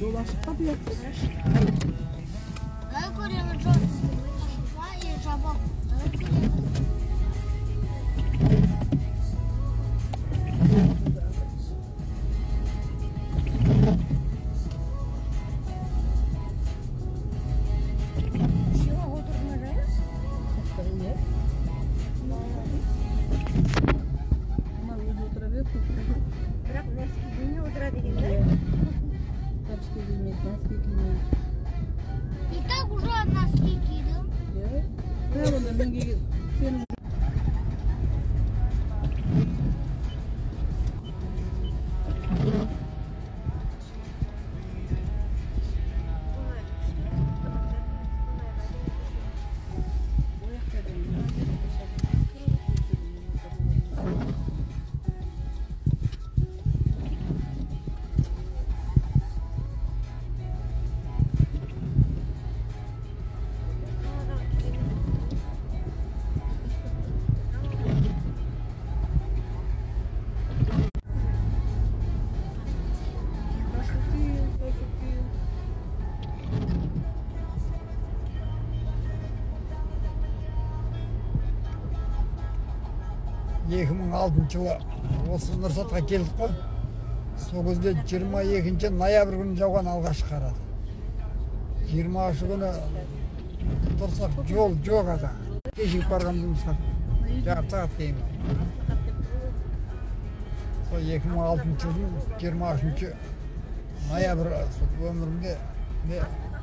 Dolaşıp tabii yapmış. Ben koruyorum çok. Hayır çabuk. Bırak eski günü odura degende. Kaçta bilmek, nasıl bilmek. И так уже от носки кидал. Ya. Ne oldu ben gidip senin жылы осы Нұрсатқа келдік қой. Сол кезде 22 ноябрь күні жауған алғашқы қар. 20 күні тұрсақ жол жоқ ада. Кешігіп барған жұмысқа. Жарты сағат кейін. Сол 2006 жылдың 23 ноябрь өмірімде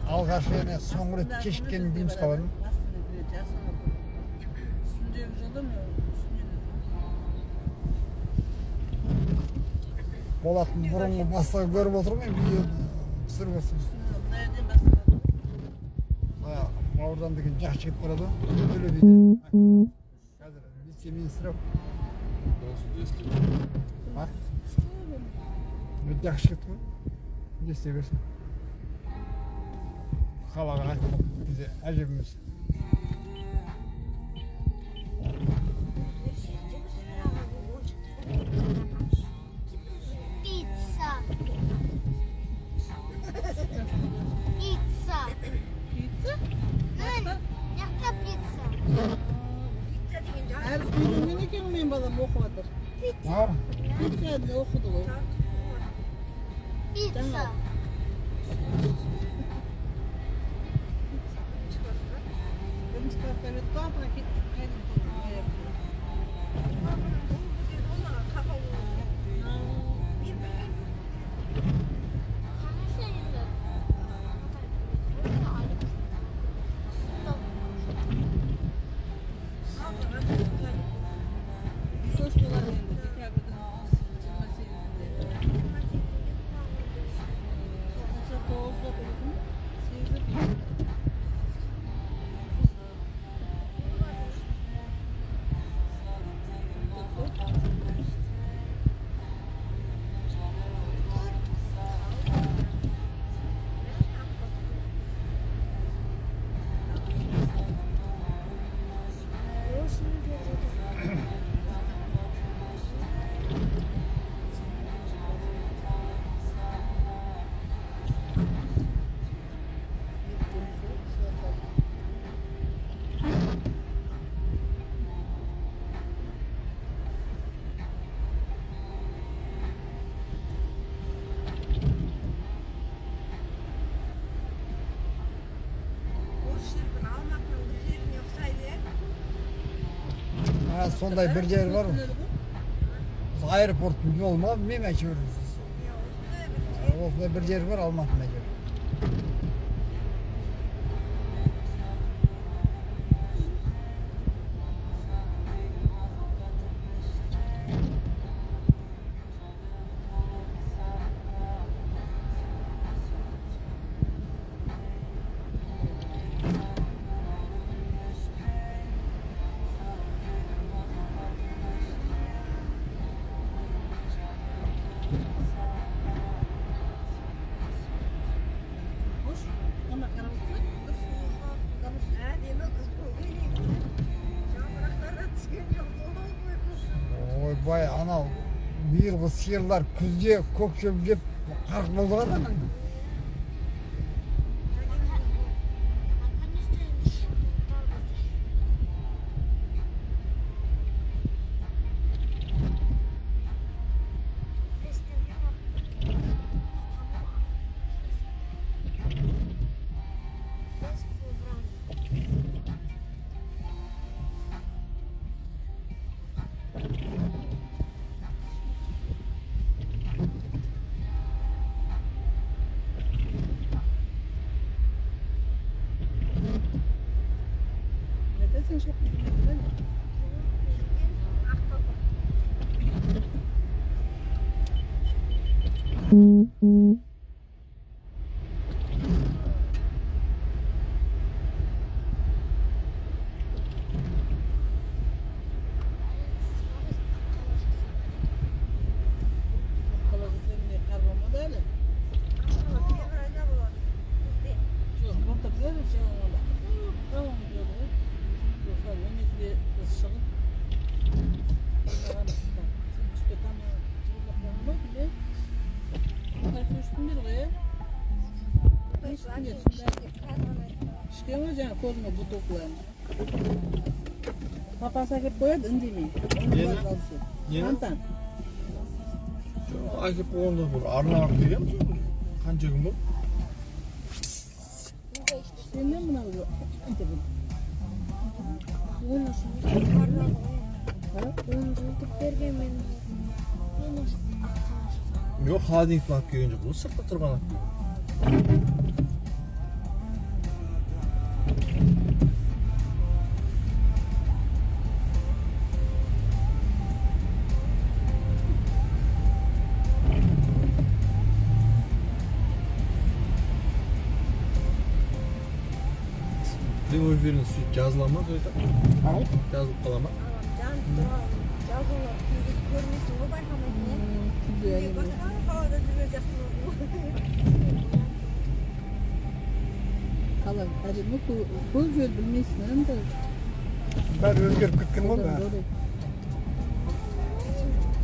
алғашқы соңғы рет кешіккен жұмысқа бардым. Болатын бұрынғы бастығы көріп отырмын, видеоны түсіріп отырсың. Бауырдан деген жақсы жігіт барады. Өлі видео. Қазір вице-министр. Жақсы жігіт қой. Не істей берсін. Қалаға қайтып бізде әжеміз. Balam okumadır. Ha? Pizza da okudu o. Pizza. Ben çıkartmayı tamam ki haydi yapayım. Sonday bir yer var mı? Aeroportun yolu mu? Meme açıyoruz. Orada bir yer var, Almatı'da gör. Vay anal Биылғы сиырлар күзде көк шөп жеп қарқ болды ғой да. Neden çok bilmedin? Kalabalık karbonma öyle. Çok burada böyle şey olmalı. Tamam böyle. Yoksa yemekli ısıtıp bunların işte tam çocuklarına bile kaç üstün bir oraya. İşte o zaman kozma bu toplarını. Papa sakıp koyar indirmeyin. Neni? Neni? Kantan. Akip болғанда бір арналап береміз қанша күн болды? Senden buna bu. Ante bu. Жоқ, холодильникті алып келген жоқ, осы сыртта тұрған. Demover'in süt yazılan mı? Yazılıp kalan mı? Kalan. Hadi bu göl bilmeysin hem de. Ben өзгеріп кеткен ғой да.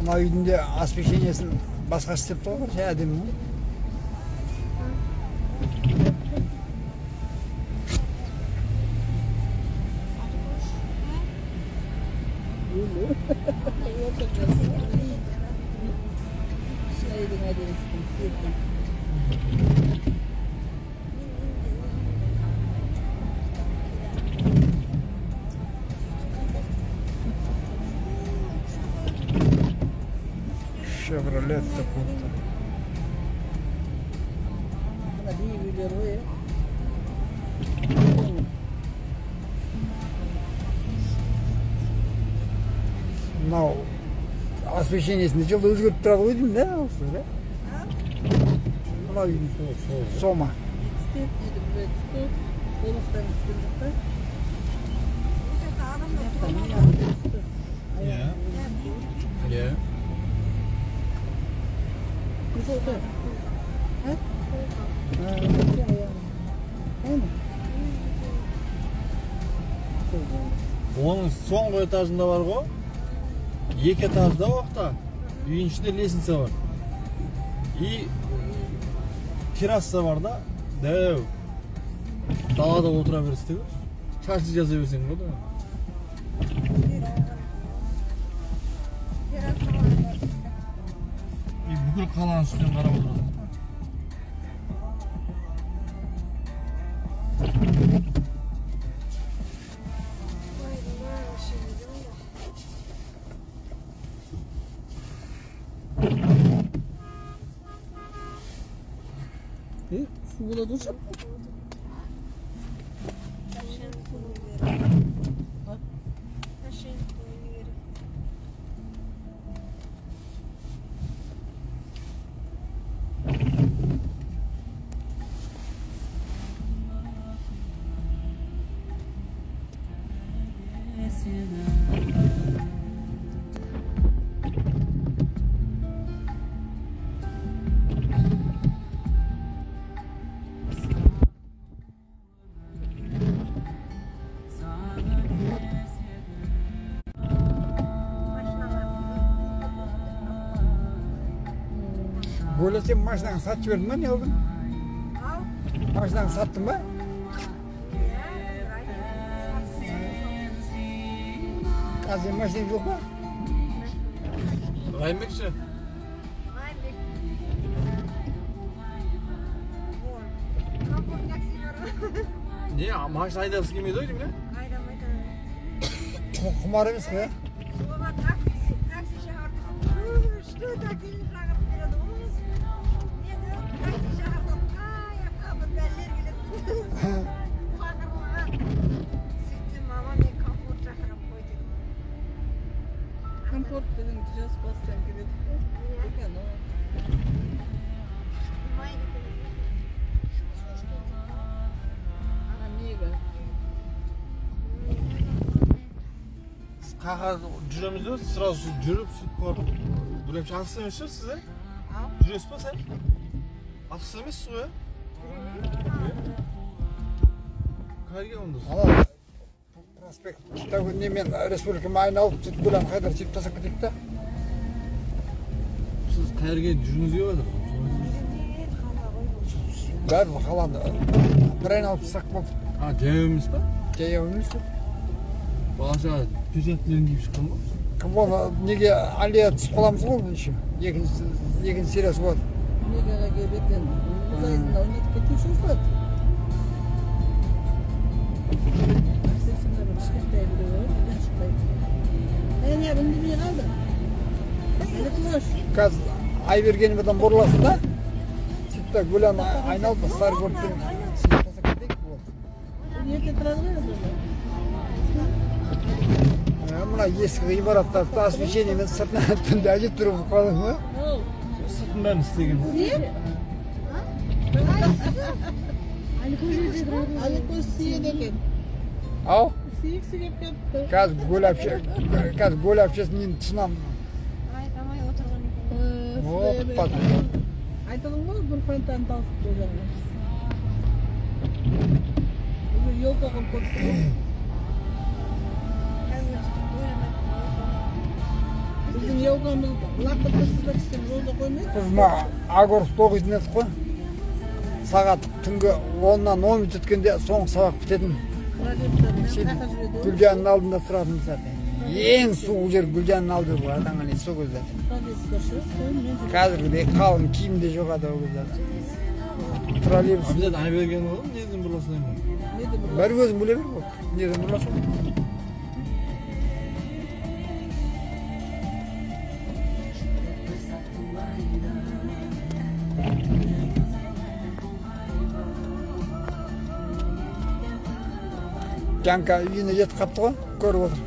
Мына үйдің де освещениесін басқа істеп тұр ғой, шай әдемі ғой. Şeyden hadi istin, sirken. Chevrolet de punta. Buna bir biliyor o ya. Мынау освещениесін жылда өзгеріп тұрады ғой деймін да осы да. Мынау үйдің сома. İstet dedim böyle tutup. Doluktan istedik de. Tamam ya. Иә. Иә. Güzel oldu. Ha? Ha, güzel ya. Değil mi? Оның соңғы этажында бар ғой. 2 этажда уақта. Үйдің ішінде лестница бар. И терраса бар да. Дәу. Далада отыра бересің ғой. Шашты жаза берсең ғой да. И бүкіл қаланың үстінен қарап отырасың. Su buladın. Böyle sen maşinanı satып жібердің ба не oldu? Al. Maşinanı sattın mı? Ya, Қазір машина жоқ па? Raymbekçi. Aynen. Kampur taksi var. Niye? Maaşını aydası gelmedi öyle mi? Aynen aynen. Құмар емес қой, иә? Baba taksi çağırdım. Что taksi çağırıp geliyordu? Ne diyor? Taksi çağırdım. Ayakkabı beller gelip. Fakırlığa. Sütüm mama ben kampur çağırıp koydum. Komfort dedim biraz bastan gidelim. Ekan o. May getirdim. Ana mega. Qaqa жүрemiz de sırası жүрüp süt var. Böyle bir şans demişsin size. Жүресіз ба sen? Atışsız emesiz o ya. Qayerga ondasiz? Ана проспектте немен республикамен айналып сөйтіп гүлән қайдар сөйтіп тастап кетейік та. Siz qayerga жүргіңіз келіп жатыр? Бәрі қаланы бір айналып тастақ болды. Ha, jayau емес па? Жаяу емес қой. Балаша перчаткілерін киіп шыққан ба? Кім оны неге аллея түсіп қаламыз ғой еще. Екінші сериясы болады. Megaga gelip ekan. Uzayında oynayıp ketmişiz zaten. Aksesinde bir çıkıntı biri var. Bir çıkmaydı. Ben ya bunu bir aldım. Hadi koş. Қазір Айбергеновадан бұрыласың да. Сөйтіп та гүлән айналып Старгородпен сөйтіп тастап кетейік болды. Ерте тұрады ғой енді. Мына ескі ғимараттарды освещениемен сыртынан түнде әжет тұрып қалдың ба? Ол. Sırtın bәрін істеген. Ali koş siyed ekan. Ау, Siyiksi kep ketdi. қазір гөл әпшесін мен тұсынан Aytamay oturgan ekan. оппады. Aytadым ғой bir фонтан тасып qo'ygan. Уже yo'lga qo'yib qo'yibdi. Bizim yo'lgamız laqib tashlab ishimiz yo'lga qo'ymaydi. Біз мына Агоровта оқитын едік қой. Сағат түнгі 10-нан 10 минут өткенде соңғы сабақ бітетін. Гүлжанның алдында тұратынбыз zaten. Ең суық жер Гүлжанның алды ғой, атаңған сол кезде. Қазіргідей қалың киім де жоқ еді ол кезде. Троллейбус. Абзат Айберген ғой, неден бұрыласың деймін? Бәрі өзің біле бер ғой. Неден бұрыласың? Жанка үйіне жетіп қапты ғой, көріп отыр.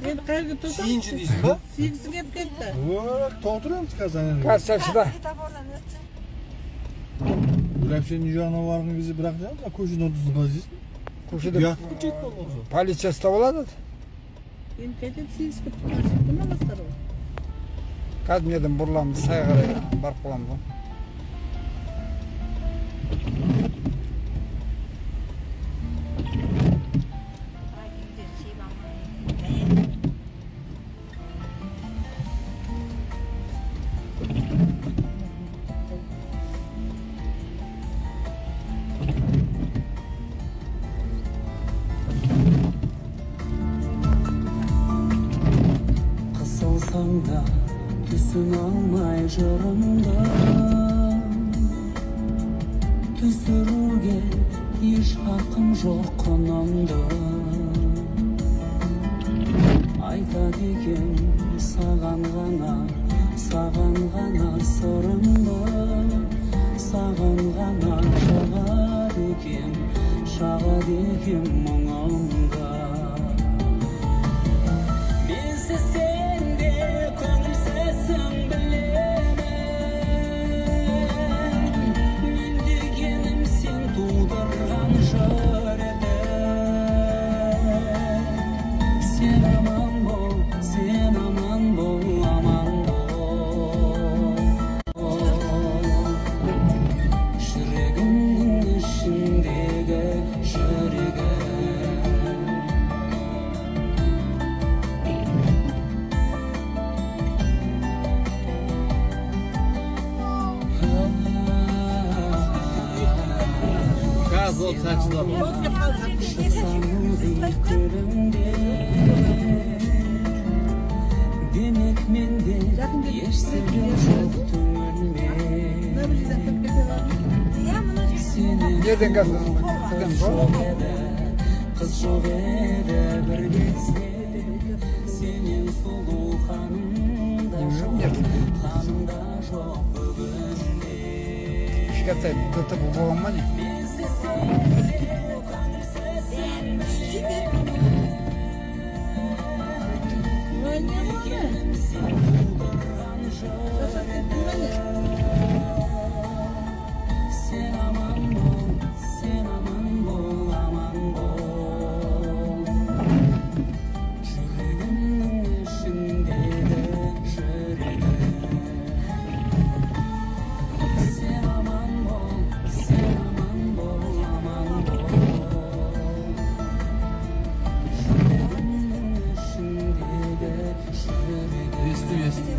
Endi qayerga to'sam? Siyinchi deysiz ba? Siyiksi kep ketdi. To'g'tiramiz қазір. Қазір сақшыда. Gülapşe'nin yüzağına vargın bizi bırakacağım da koşun ordusunu kalacağız. Көшеде Yaktı çek olmazsa. полиция ұстап алады. Endi qaytib siyiksi qarshi qilmamaslar u. Қазір неден бұрыламыз, сай қарай барып қаламыз ғой. Kısılsam da түсін алмай жырымды түсіруге еш хақым жоқ құнымды айтады екем саған ғана сырымды саған ғана шағады екем мұңымды менсіз сенде көңілсізсің білемін мен дегенім сен тудырған жыр еді сен аман бол O saçlar. Demek mende yaşsızım çok tümönme. Nereden geldin? Buradan bu. Kız çok ede bir gezde senin sulu hanımda çok hanımda çok bugünde. Şikayet tutup babamla ne? Bizi sevdi kanır sesin gelmişsin durduran sen aman bol, sen aman bol, aman bol. Yüreğimin içinde de şöyle. Sen aman bol, sen aman bol, aman bol. Yüreğimin içinde de şöyle. Esti.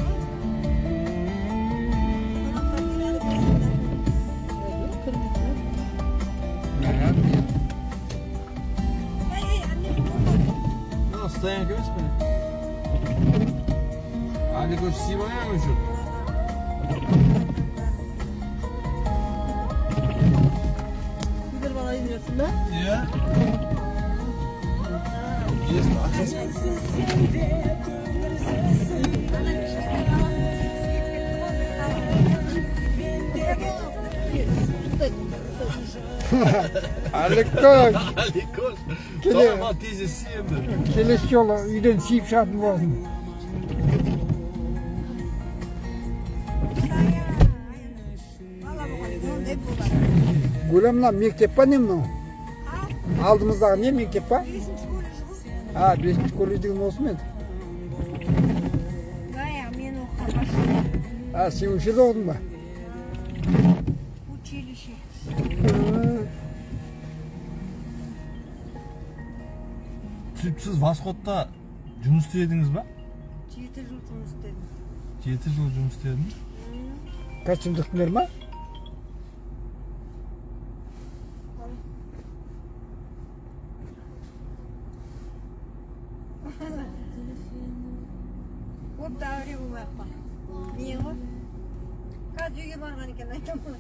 Стоянка емес пе? Ali Koç Siva'ya mı şu? Gider bana iniyorsun lan. Ya. Yes, Ali Koç. Ali Koç. Geliyor. Tamam teyzesi şimdi. Keleş yolu üyden siyip şartım olsun. Gülüm lan mektep var ne mi? Aldığımızda ne mektep var? Ha 5. kolejden olsun mu? Ha sen uşada oldun mu? Училище. Siz Vasco'da жұмыс істедіңіз ба? 7 жыл жұмыс істедім. 7 жыл жұмыс істедім. Kaç yıllık mı? Көп дәуре болмай қалды. Не ғой? Қазір үйге барған екен айтамын.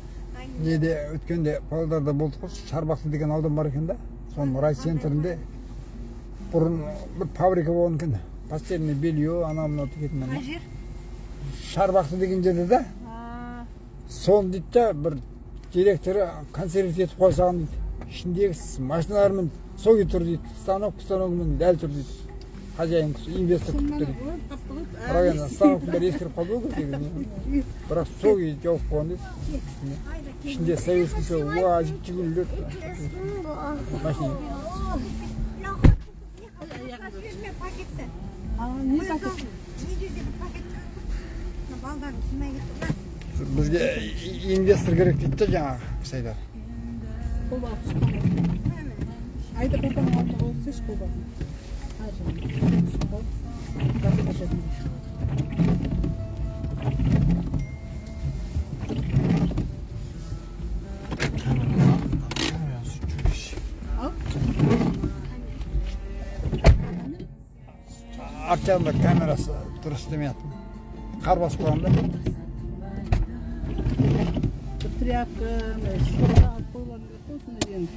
Неде өткенде Павлодарда болдық қой, Шарбақты деген аудан бар екен да. Соның райцентрінде бұрын бір фабрика болған екен. Постельное белье, ана мына тігетін. Қай жер? Шарбақты деген жерде да. Соны дейді да бір директоры консерват етіп қойсаған дейді. Ішіндегі машиналармен соги тұр дейді. Станогымен дәл тұр дейді. Хозяин инвестор күтіп тұр дейді. Бірақ енді станоктың бәрі ескіріп қалды ғой деген. Бірақ соги жауып қойған дейді. İçinde советский соғ, уазик жүгірілер. Машина. Бізге инвестор керек дейді да жаңағы Сайдар. Ayda babam aldı olsa hiç babam. Arkamda kamerası dürüst demeyatım. Kar basıp koyamda. Тряпка, школа, полон готовы, наверное.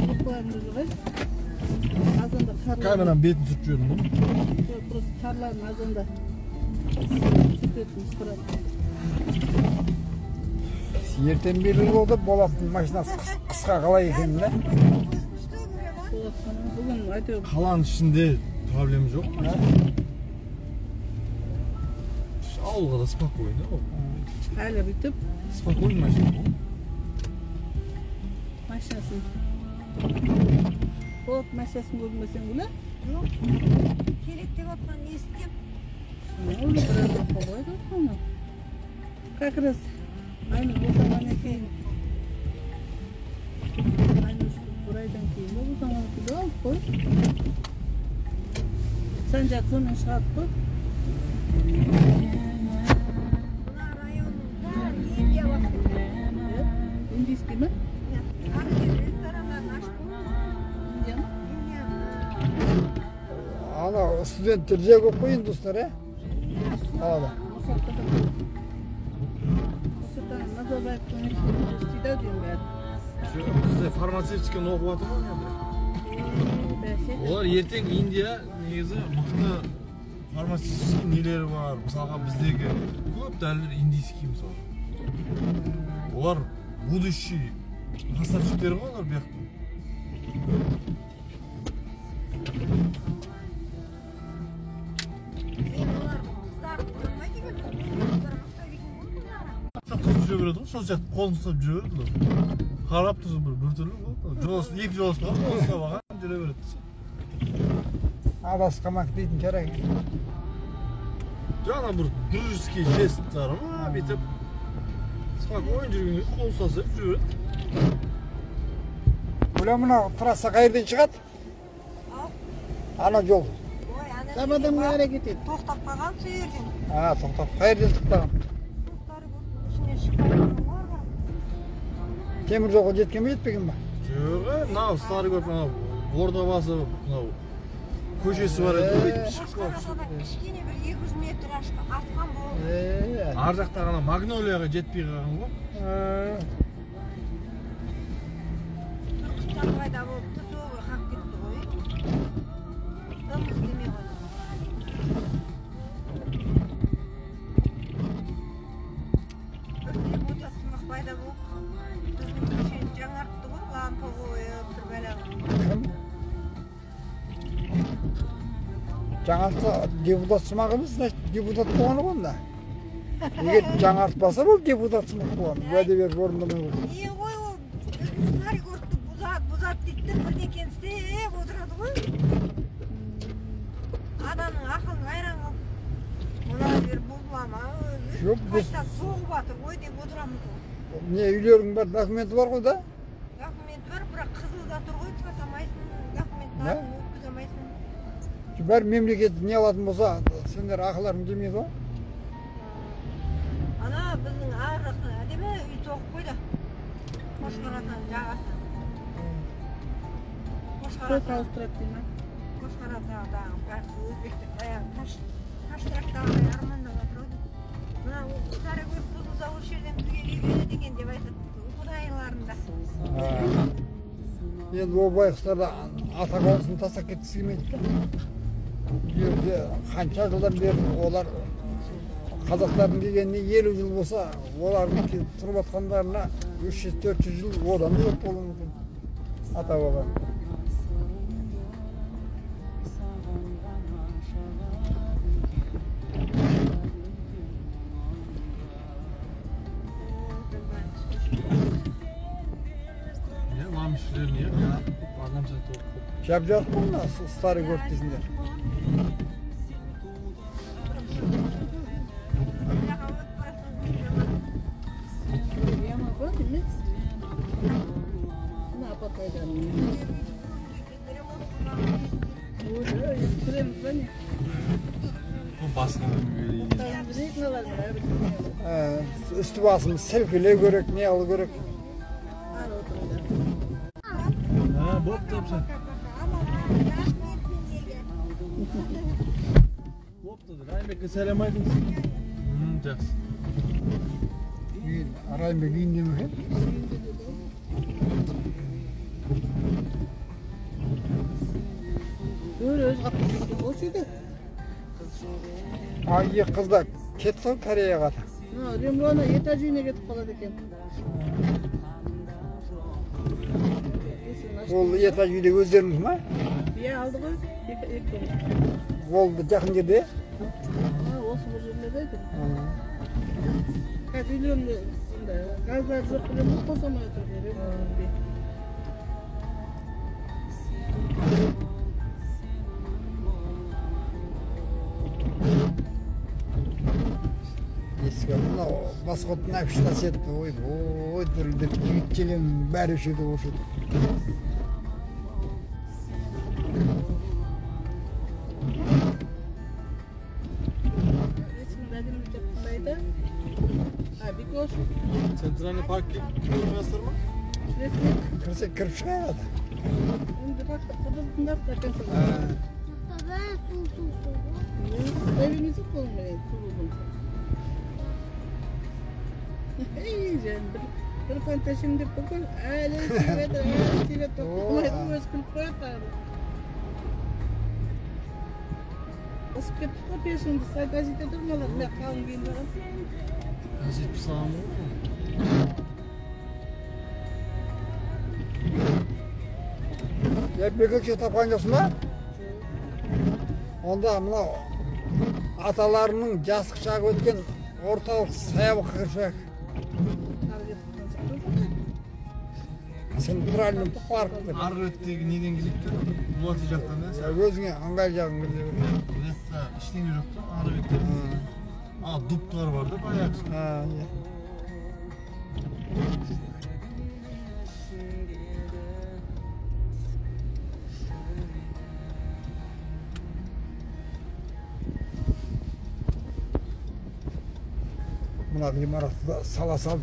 Буквально же, азанда karlar. Kameranın betini tutuyordun değil mi? Просто karların azanda. Süpetmiş bırak. Ертең белгілі болды, Болаттың машинасы қысқа қалай екенін да. Bugün aytıyor. Қаланың ішінде проблема жоқ. Ауылға да спокойно. Hala bitip Спокойно машина. maşinasını. Bot maşinasını görmesen bile. Жоқ, керек деп отқан естіп. Onu biraz da kolaydı onu. Как раз aynı bu zaman ekeğin. Aynı şu buraydan keyin bu zaman da al koy. Sancak sonun şart koy. Мына районда Индия уақыты. İndiyski mi? Ар жерде Studentler же көп қой достар, қалада. Назарбаевтың университетінде деймін бәрі. Бізде фармацевтиканы оқып жатыр ғой енді. Олар ертең Индия негізі мықты фармацевтик нелері бар. Мысалға біздегі көп дәрілер индийский мысалы. Олар будущий поставщиктер ғой олар бұяқтан. Жүре береді ғой, сол сияқты қолын ұстап жүре береді ғой. Қарап тұрсын бір түрлі ғой. Екі жолыс бар, қолын ұстап алған жүре береді. Адасқамақ дейтін шара. Жаңа бір дружеский жесттары ма, бүйтіп спокойно жүргенде қол ұстасып жүре береді. Бұла мына трасса қайырдан шығады? Ана жол. Сабадамға әрекет ет. Тоқтап қалған сөйерден. Тоқтап, қайырдан тоқтаған. Темір жолға жеткен ме, жетпеген ба? Жоқ, мынау старый көп, мынау Ордабасы, мынау көшесі бар еді, бүйтіп шығып қалып. Кішкене бір 200 метр асқан болды. Ар жақта ғана Магнолияға жетпей қалған ғой. Түркістан пайда болыпты, соғы қақ кетті ғой. Дымыз демей қойды. Депутатсымық пайда болып, біздің көшені жаңартты ғой, лампа қойып, бір бәлем. Кім? Жаңартты депутатсымағымыз, депутат болғаны ғой да. Егер жаңартпаса бұл депутатсымақ болған. Уәде беріп орындамай қойды. Ие ғой, ол біздің Старигородты бұзат дейді, бірдеңкені істеп отырады ғой. Адамның ақылын қайран қылып. Мына жер бұзылама өзі. Жоқ, біз- Қайта соғып жатыр ғой деп отырамыз ғой. Не үйлерің бар, документі бар ғой да? Документі бар, бірақ қызылда тұр ғой, сатамайсың, документті Не? өткіземайсың. Бәрі мемлекет не алатын болса, сендер ақыларың келмейді ғой. Ана біздің ар жақтан әдемі үй соғып қойды. Қошқарatan жағасына. Сот ауыстырады деймін. Қошқаратадағы бәрі өзбектің аяғы таш-траштағы армандап жатыр ғой. Мына Старигород бұзылса осы жерден бізге үй береді екен деп айтады. Құдайларында. Енді ол байқұстарда ата қонысын тастап кеткісі келмейді. Жерде қанша жылдан бері олар қазақтардың дегеніне 50 жыл болса, олардың тұрып жатқандарына 300-400 жыл одан жоқ болуы мүмкін. Ата баба. Не, мамышылар не, адам сияқты оқып. Жап жоқ бұл мына старый город дейсіңдер. Яма бар емес. Мына апатайдан. Уже естіреміз ба не? Бұл басқа бөлмеге. Білетін алар бәрі. Үсті басымыз сілкілеу керек, не алу керек. Ары отырыңдар. Болып тапсын. Бопты, Райымбекке сәлем айтыңыз. Жақсы. Райымбек үйінде ме екен? Өз қапты осы еді. Екі қыз да кетті ғой Кореяға да. Ремрона етаж үйіне кетіп қалады екен. Ол этаж үйде өздеріңіз ма? Бия алды ғой, екі Ол жақын жерде? осы бір жерлерде екен. Қазір үйлерінде газдар жоқ білем ғой, қосамай отыр берем. Ескі мынау басқоттың әпіштас еді. Ой, дүрілдеп жігіт желемнің бәрі өшеді, өшеді. Бикош, Центральный паркке көрмейсіздер ма? ресми, Кірсек кіріп шығады. енді бақсы құдылтындар да кәсіп. ben su. Evimizi bulmayın, kurulun. İyice bir fantaşimde bugün ailesiyle toplamayı özgürlük koyarlardı. Isıp kettik o peşinde, say gazete durmalar, ben kalın giyindirim. Gazet bir sağım olur mu? Hep bir kişi tapancasında. Onda mına atalarının jası çağı ötken ortalık sayabı kırışak. Sen duralım parkta. Arı ötteki neden gidipti? Bu atacaktan ne? Özüne angayacağım gibi. Neyse işten yürüktü. Arı ötteki. Aa duplar vardı bayağı. Ha, ya. Buna bir maratda salasal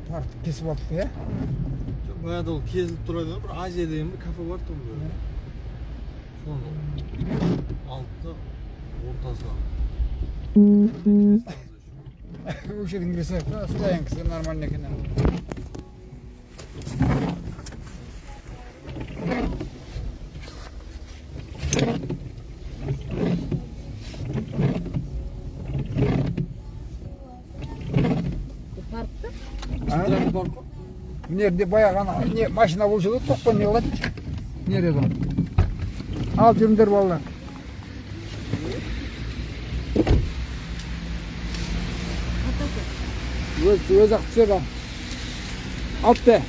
park kesip attı ya. Bayağı da o kezilip duraydı. Bir Azia deyin bir kafe var tabii böyle. Sonra altta ortası. Ушер ингрессе, стоянка, все нормально к нам. Центральный парк. Nerede bayağı ana, ne maşına buluşuldu, toptan yola. Nerede o? Al cümler vallahi. Öz akçe bak. Altta.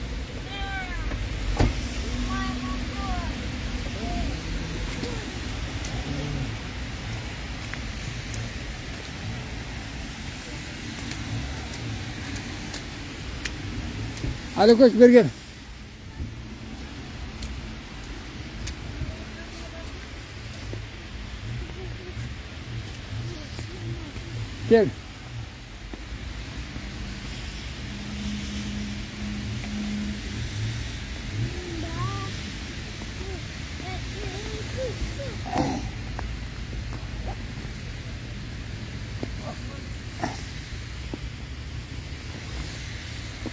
Hadi koş bir gel. Gel.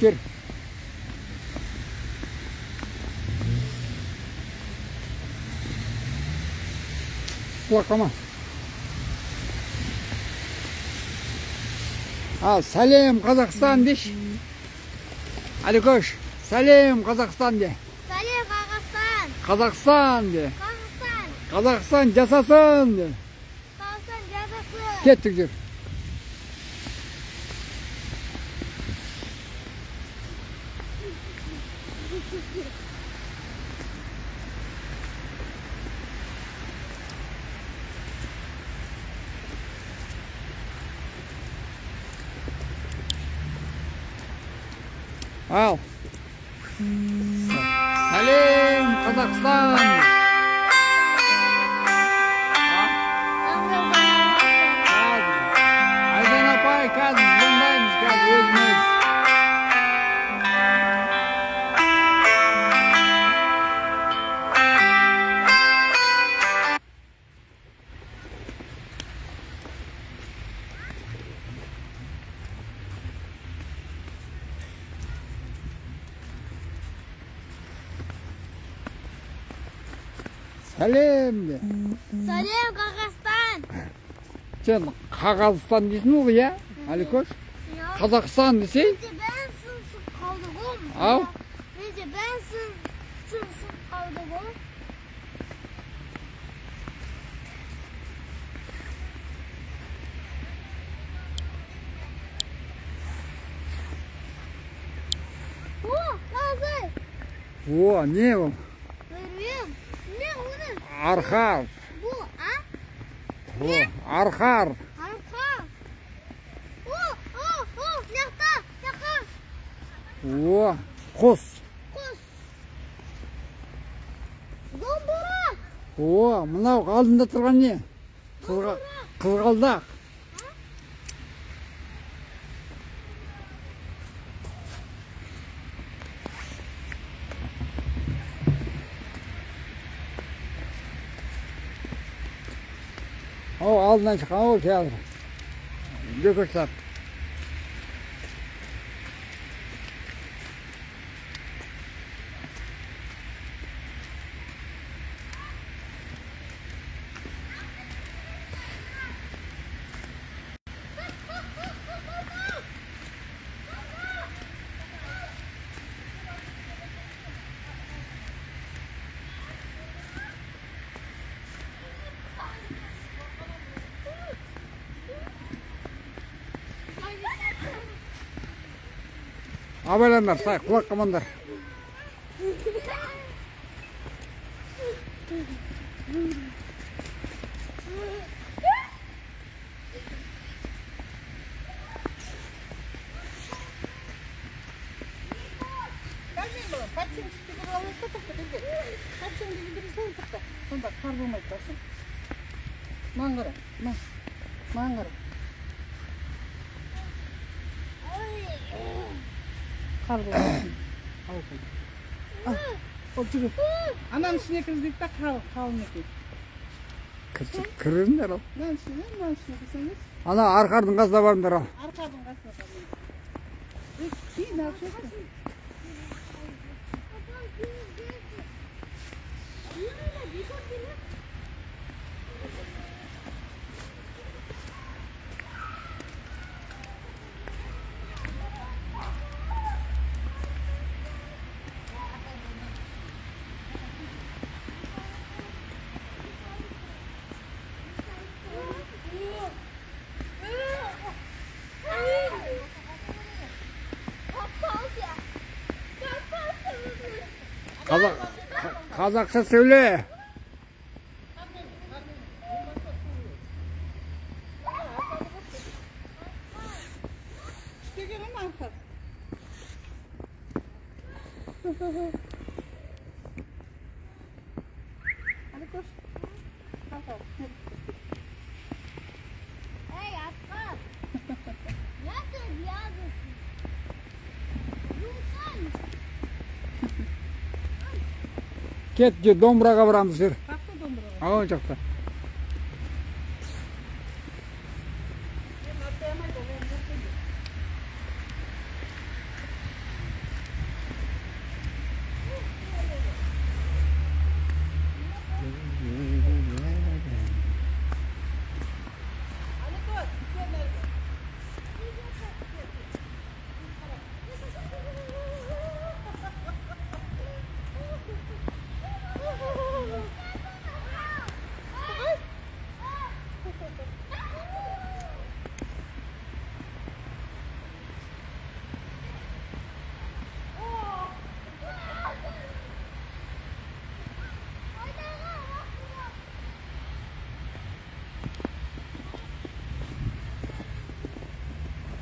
Gel. Kulakama. Al Salim Kazakistan diş. Hadi koş. Salim Kazakistan de. Salim Kazakistan. Kazakistan de. Kazakistan. Kazakistan casasın de. Kazakistan cezası. Kettik diyor. Al. Salim Kazakistan. Aydan apay kaz bundaymış kaz özümüz. Salim de. Salim Kazakistan. Sen Kazakistan diyorsun ya? Ali koş. Yok. Kazakistan dese. Önce ben sımsık kaldım. Al. Önce ben sımsık kaldım. Hazır. O ne o? Görüyorum. Ne onun? Arxar. Bu ha? O arxar. Arka. Yakta. Yakar. O kus. Kus. Dombura. O mынау алдында тұрған не? Қызғалдақ. Aldından çıkan o şey alır. Göküş sap. Abelenler, say, kulak kamanlar. Сонда қар болмайды басын. Маңғара, маңғара. Қар болмайды. Алсын. Ол жүгір. Ананың ішіне кіргізейік та қалың екен. Kırırlar al. Мынаның ішіне кірсеңіз. Ana arkardın gazda varındır al. Арқардың қасына қалың. Кейін алып шығасың. Kazakça söyle. İşte görün arka. Hadi koş. Kalk. Ey atlar. Nasıl yazıyorsun? Yunsan. Ketçi Dombraga varamızdır. Kalk da donduralım. Ağın çakta.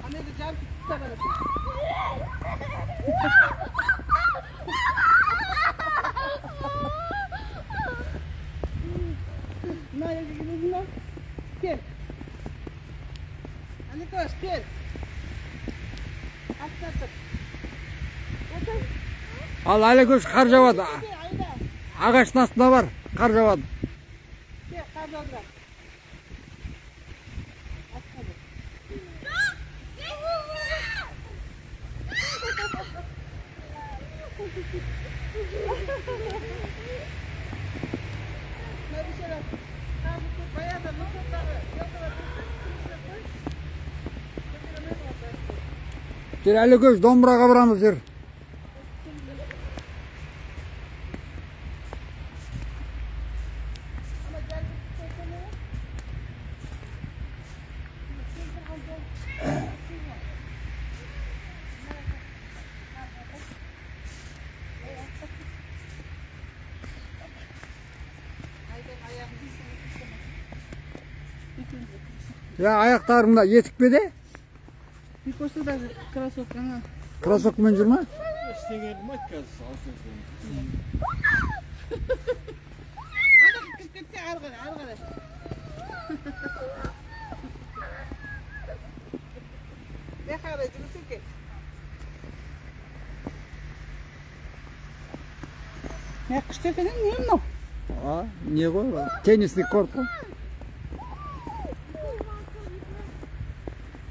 Anne de can tutar arası. Nereye gidiyorsun lan? Gel. Anne koş gel. Atlatın. Otur. Al Ali Kuş kar javadı. Gel Ayda. Ağaç nasıl var? Kar javadı. Gel karda bırak. Atladı. Ne bir şeyler. Ha bu bayağı da mutluları. Yok Gel Ali Kuş Dombraga varamızdır. Ya ayaklarında yetikmedi. Bir koşu da krasovkana. Krasok mencurma. İstеген matkaz alsın seni. Ana kıskırtsa argara. Ne kadar acısı ki? Ne kıştırken niye mi? Aa, niye koy? Tenislik korku.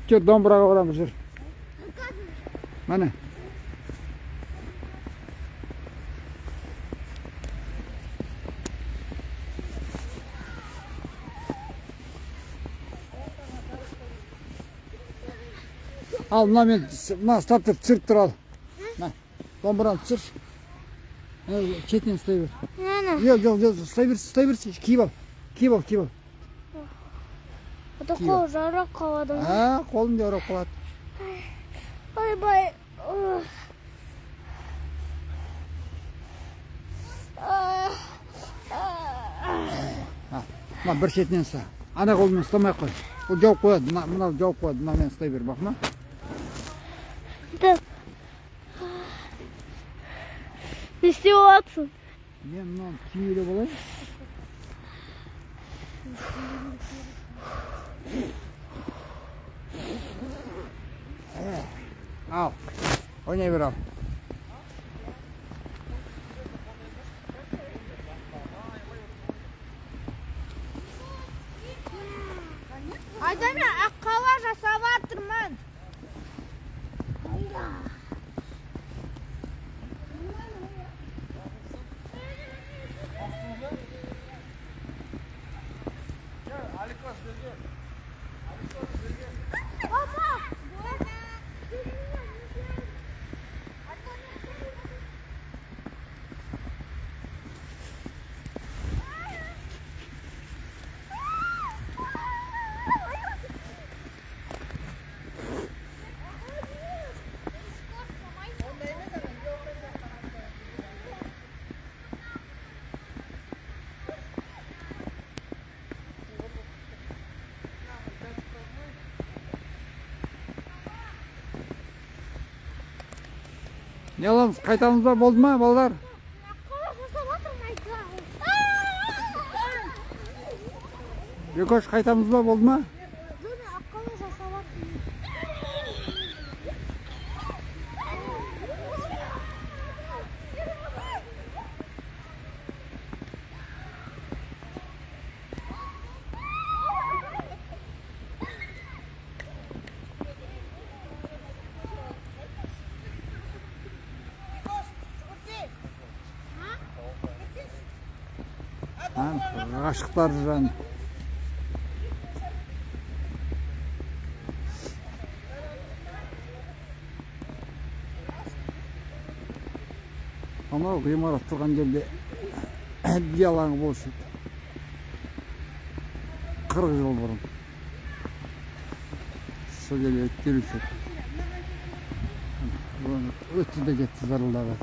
Жүр, домбыраға барамыз, жүр. Міне. Al, мына ұстап тұр, түсіріп тұр, ал. Домбыраны түсір. Шетінен ұстай бер. Жоқ, ұстай бер, киіп ал. Ата қол жарап қалады. Қолым жарап қалады. Бай. Бір шетінен ұста. Ана қолымен ұстамай қой. Ол жауып қояды, мынау жауып қояды, мынамен ұстай бер, бақма. Не істеп алатсың? Мен мынау киюлі болайын. Ал, ойнай бер ал. Айда мен аққала жасап атырмын. Не аламыз, қайтамыз ба, болды ма, балдар? Бекош, қайтамыз ба, болды ма? Ғашықтар жаны. Анау ғимарат тұрған жерде әдді алаңы болушы еді. 40 жыл бұрын. Сол жерде өткеруші еді. Өтті де кетті зарылдағы.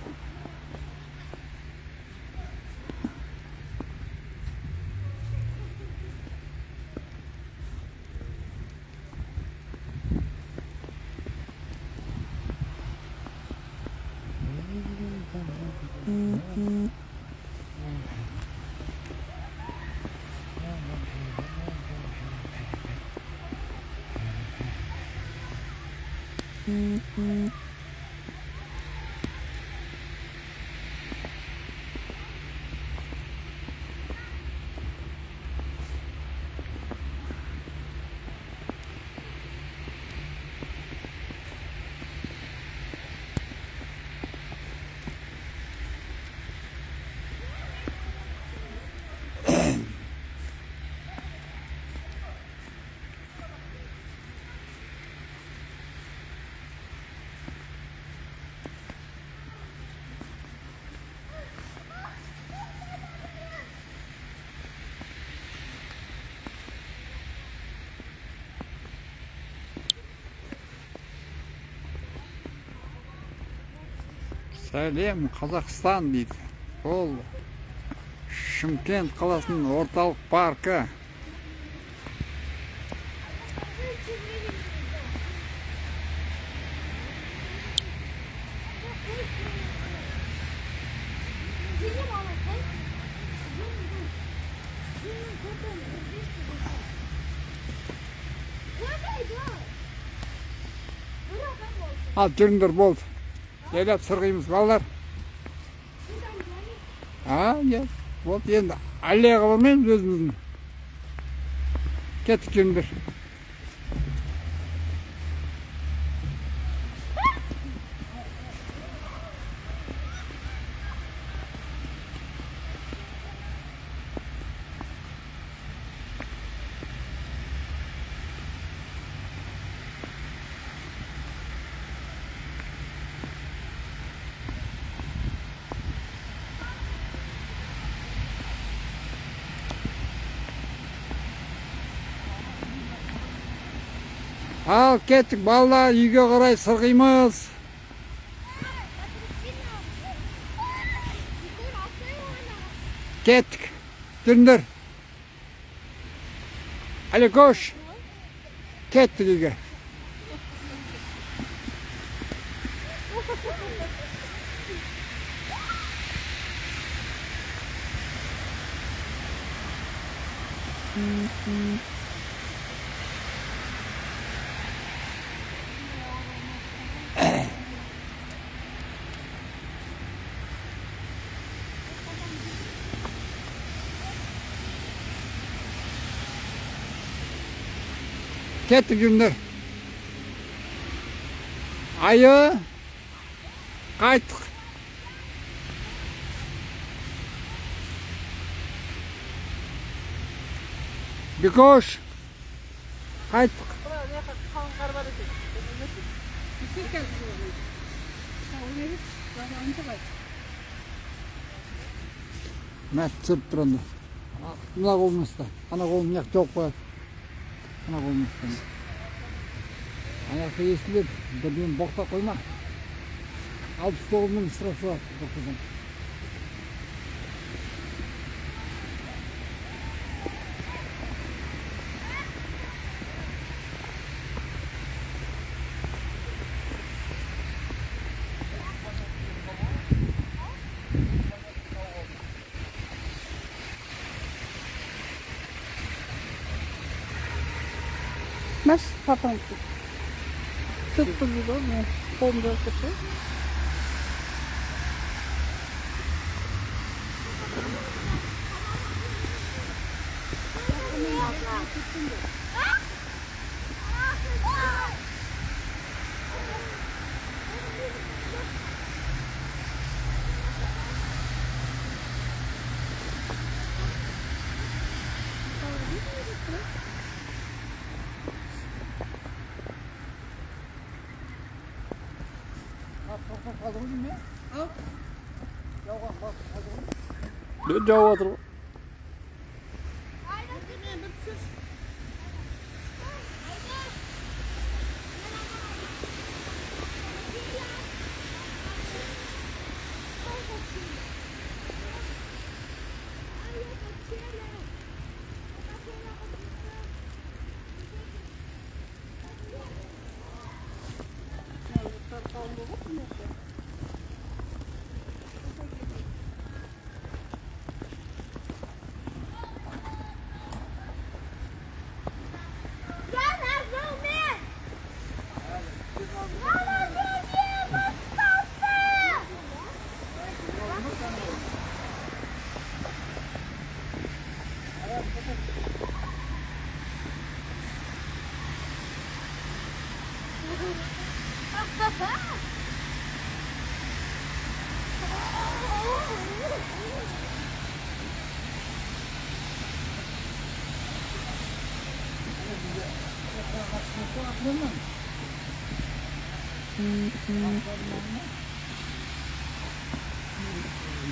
Сәлем Қазақстан дейді. Ол Шымкент қаласының орталық паркі. Ал жүріңдер, болды. Елеп сырғаймыз, балалар. Болды, енді аллеяға бармаймыз өзіміздің. Кеттік жүріңдер. Al kettik ballar үйге қарай сырғимыз. Kettik. Дүндір. Әлі көш. Kettik үйге. Kettik Gündür. Ayı. Qayttık. Bir koş. Qayttık. Мәт түсіріп тұр онда. Мына қолын ұста. Ана қолын яқ жоқ қояды. Ана қолын ұста. Аяқты естілер. Бірден боқта қойма. 69 мың сұрасы бар. Боқтадан. Mas papam. Sıktı bu da mı? Pomda sıktı. Ne cevap atır?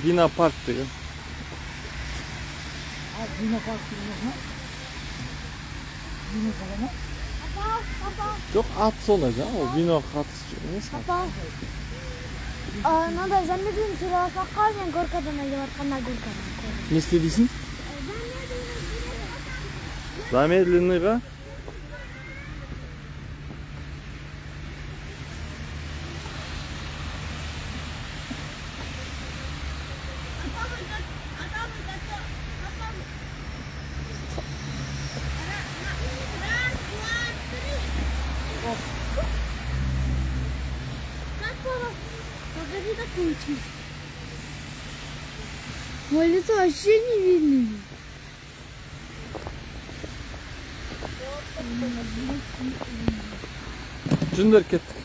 Bina Park diyor. Bina Park diyor mu? Bina Park mı? Çok at olacak o bina katışçı. Neyse. Papa. Надо замедлить сюда покажем, горка там идет, она горка. Ne istediysin? Замедленныйға? Покажи такую чуть. Мое лицо вообще не видно. Cündür kettik.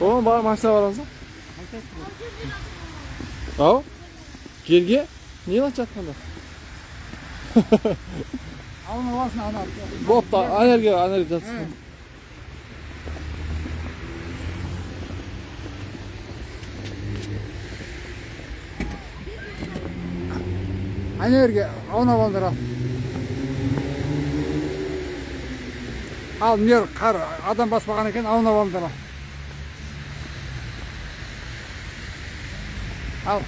Oğlum bari maçta var azı. Ау? Gerge? Niye lan çatmadı? Alın olasın ana. Bopta, enerji jatsın. Enerji, ona bandıra. Al mer qar adam баспаған екен, аунап алыңдар. Al.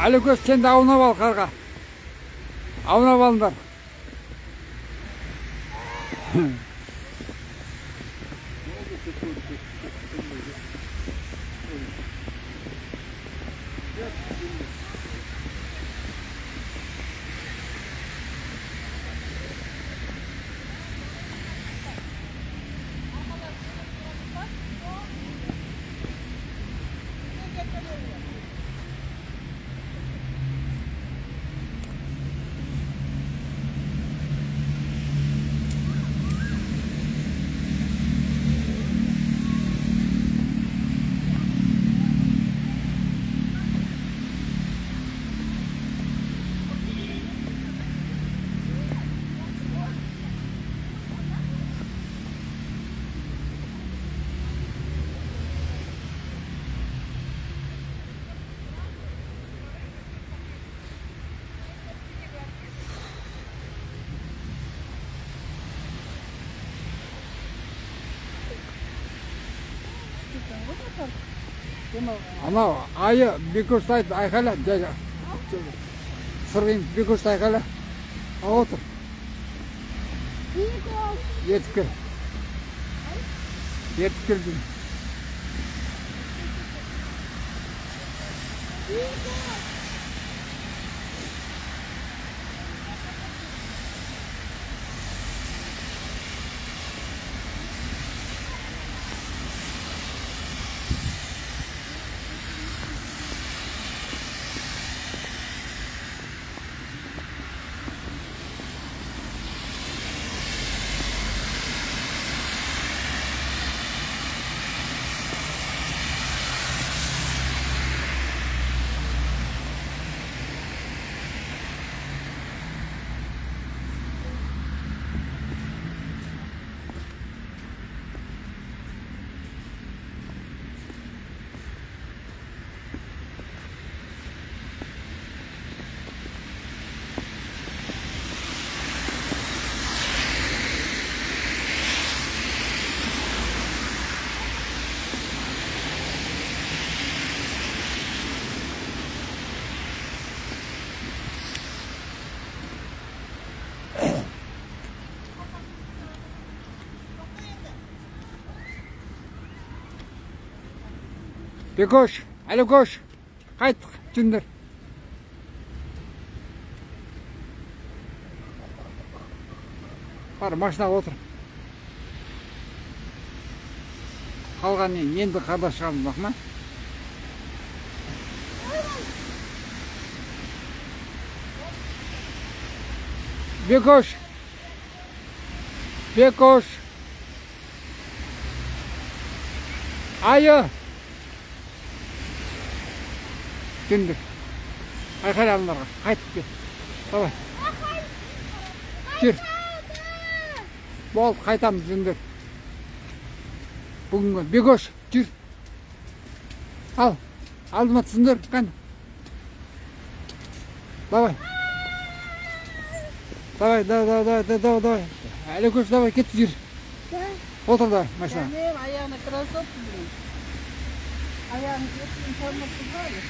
Алыкөз, сен де аунап ал қарға. Аунап алыңдар. Анау айы Бекөшті айқайла, сырғын Бекөшті айқайла. Отыр. Етіп кел. Етіп келдің. Бекош, Алыкөш, қайттық, жүндір. Бар, машинаға отыр. Қалған енді қарда шығамыз бақ ма? Бекош, Бекош, айы. Gündür. Ayxar alınlarga. Qaytib kel. Davay. Gir. Bol qaytamız gündür. Bugün Bekoş, gir. Al. Aldıma tısındır. Qani. Davay. Davay. Алыкөш, давай, кет gir. Otur da maşına. Benim ayağını kırılsın. Ayağını kırılsın. Sormasın böyle.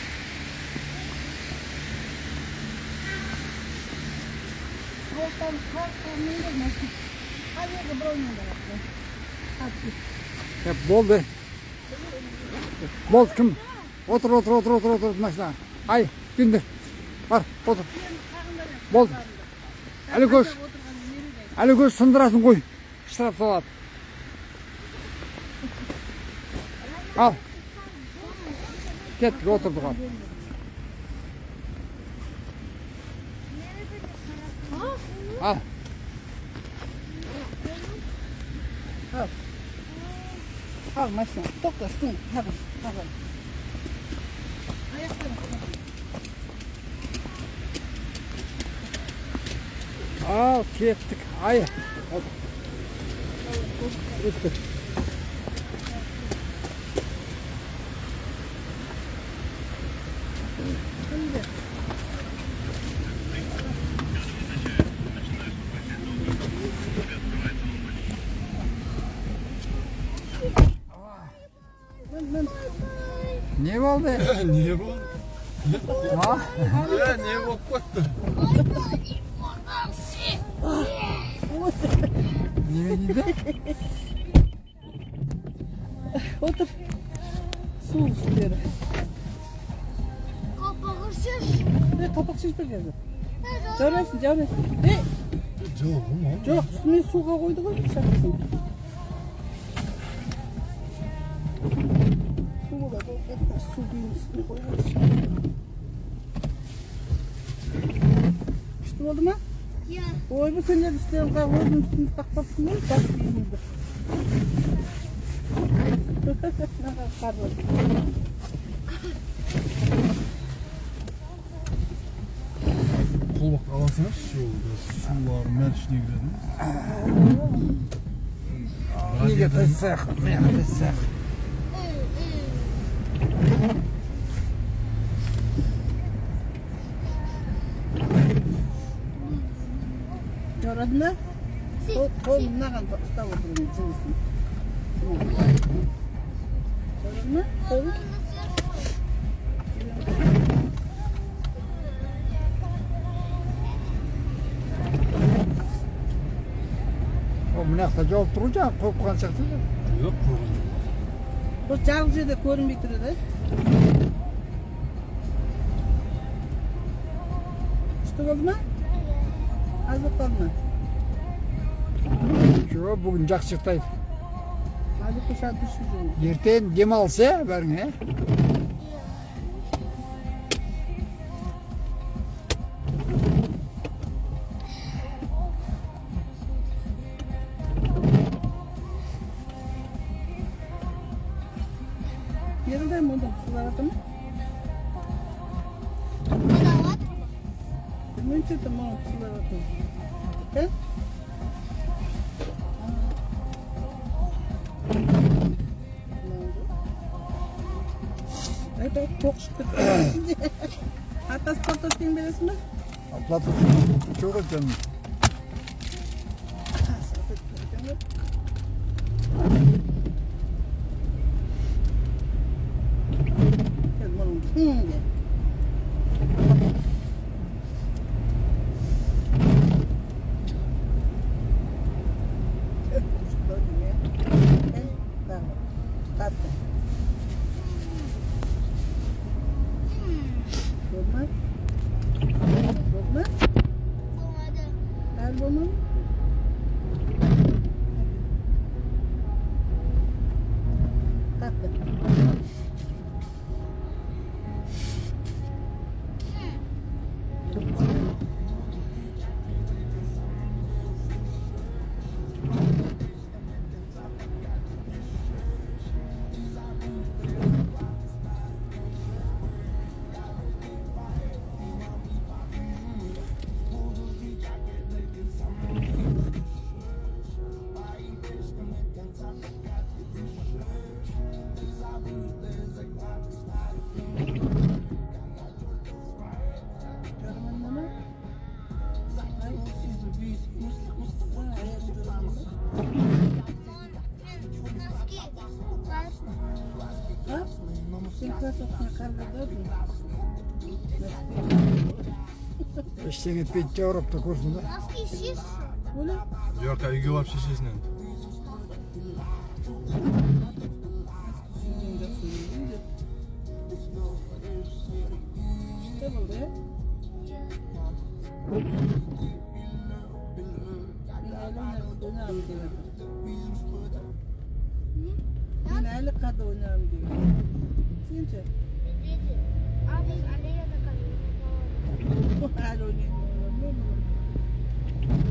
Voltan kalktan neylemezsin. Hayırlı bırakmıyorlar. Hadi. Hep boldu. Bol kim? Otur maşına. Ay, gündür. Var, otur. Bol. Алыкөш сындырасын қой. Штраф салады. Al. Kettik, oturduk al. Al. Al maşına. Toplasın. Hadi. Ayaklarını. Al, kettik. Ay. Otur. Öttü. Ne oldu? Niye bu? Ha? Ya niye bakmadı? Ne dedi? Otur. Su istiyorum. Kapağı şiş. Kapak şişme geldi. Görüyorsun, görüyorsun. Yok mu? Yok, üstüne suya koyduk mu? Şakasın. Su değil, üstüne koyalım. İşte oldu mu? Ya. Oy bu seneler isteyen kahvaltının üstünü takmasın değil mi? Bak yiyindir. Ne kadar kar var. Kol bak alasana şöyle sular merşine girelim. Ne getirsek, ne getirsek. Gördün mü? Kolum ne kadar usta oturun cinsin. Gördün mü? Kolum. O münakta cevap duracak, korkkan çıktı. Yok problem. Bu çalgıcı da korun bitirdi. İşte oldu mu? Az bakalım. Şu bugün cak çıktıydı. Hadi kuşa düşürün. Yerten dem alsa ben he. Yerinde mi oldu? Sular atı mı? Bedava. Bilmiyorum ki tamam sular atı. He? Evet, çok şükür. Hatta spor tutayım birisi mi? Atlatıp çok ötüm. İşte gitip Avrupa'da kursunda. Nasıl şiş? Öyle. Yok ya uygu var şişesinden. İşte bu be. Neyle kadar oynayalım diyor. Sence? Abi Aleyna da kalıyor. Bu hal oynayalım.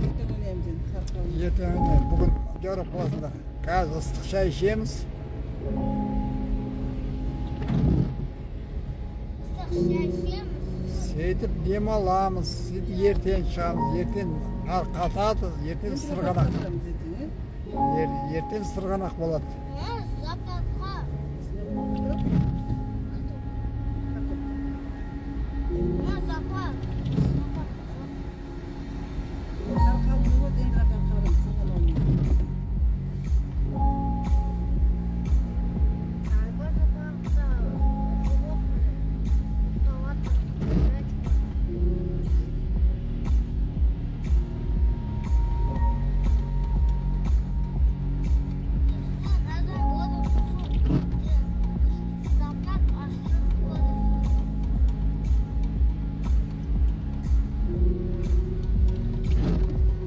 Yeter oynayalım canım. Sarkalım. Yeter bugün Avrupa'da gaz ıslık çay içemiz. Seyitip dem alamız, yerten çıkamız, yerten katatız, yerten sırgana. Ертең сырғанақ болады. Западқа. Запад.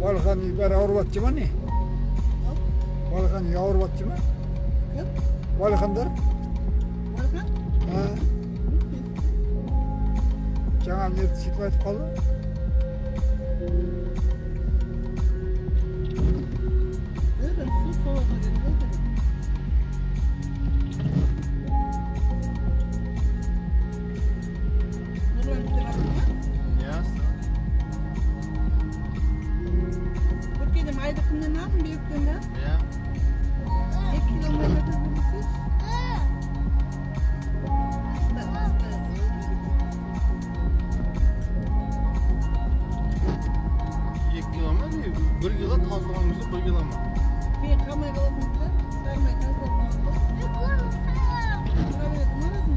Балған үй бәрі ауырып атты ма не? Балған үй ауырып атты ма? Балғандар? Жаңа нерді сөйтіп айтып қалды? Aydıkından aldın büyüklüğünde. Ya. 2 kilometre durmuşuz. Kilometre, 1 yıla tazlığımızı 1 yıla mı? Bir kameralımızda sarmayı tazlarımızda. Buraya kumarız mı?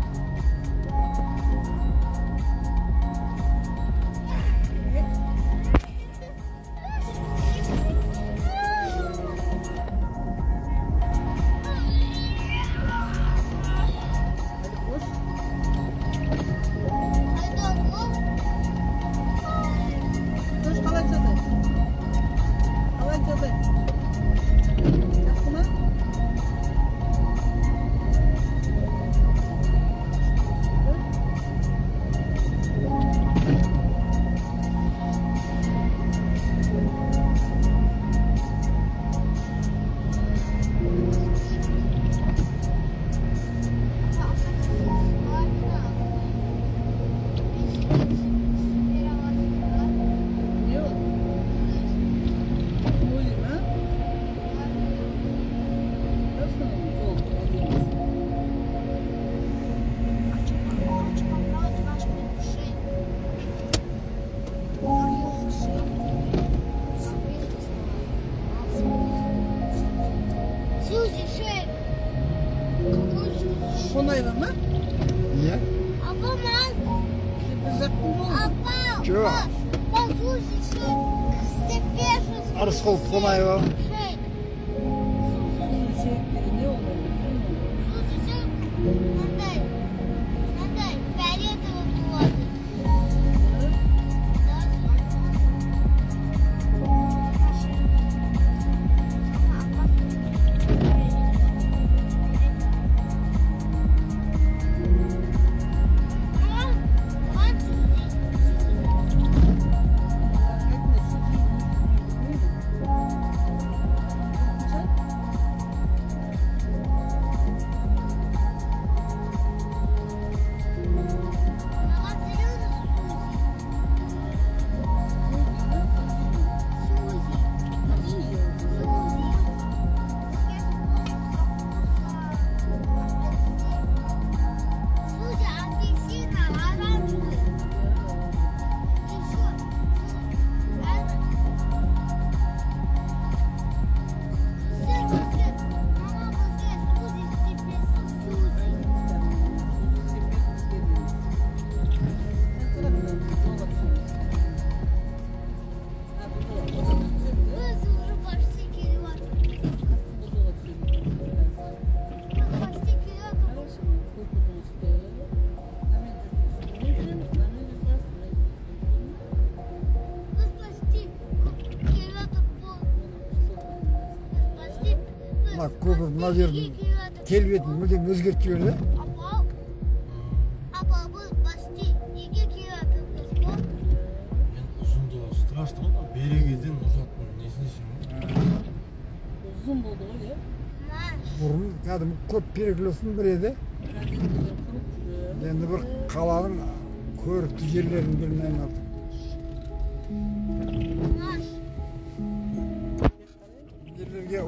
Konayla mı? Niye? Чего? Арысқұлов Қонаева. Ne oldu? Mına көпір мына жердің келбетін мүлдем өзгертіп жіберді. Uzunluğu straştı ama Berege'den uzattım. Nesine şimdi? Uzun oldu o ya. Бұрын кәдімгі көп перекрестің бірі еді. Енді бір қаланың көрікті жерлерінің біріне айналды. Жерлерге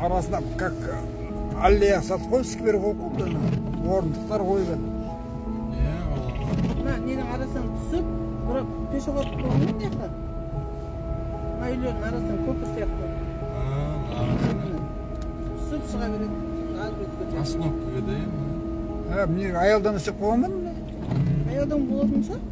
арасына как аллея сатып қойып сквер қойып қойды, орындықтар қойған. Иә, Мына ненің арасынан түсіп, бір пешеход қойған мына жаққа. Мына үйлердің арасынан көпір сияқты. Түсіп шыға береді. остановкаға да, иә. Міне аялдама істеп қойғанмын. Аялдам болатын шығар.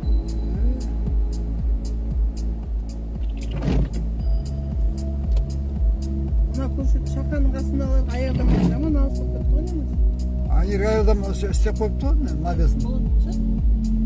Мына көрсет шақаның қасындағы аялдама жаман ауысып кетті ғой неміз. Аялдама істеп қойыпты ғой, навесін. Болатын шығар.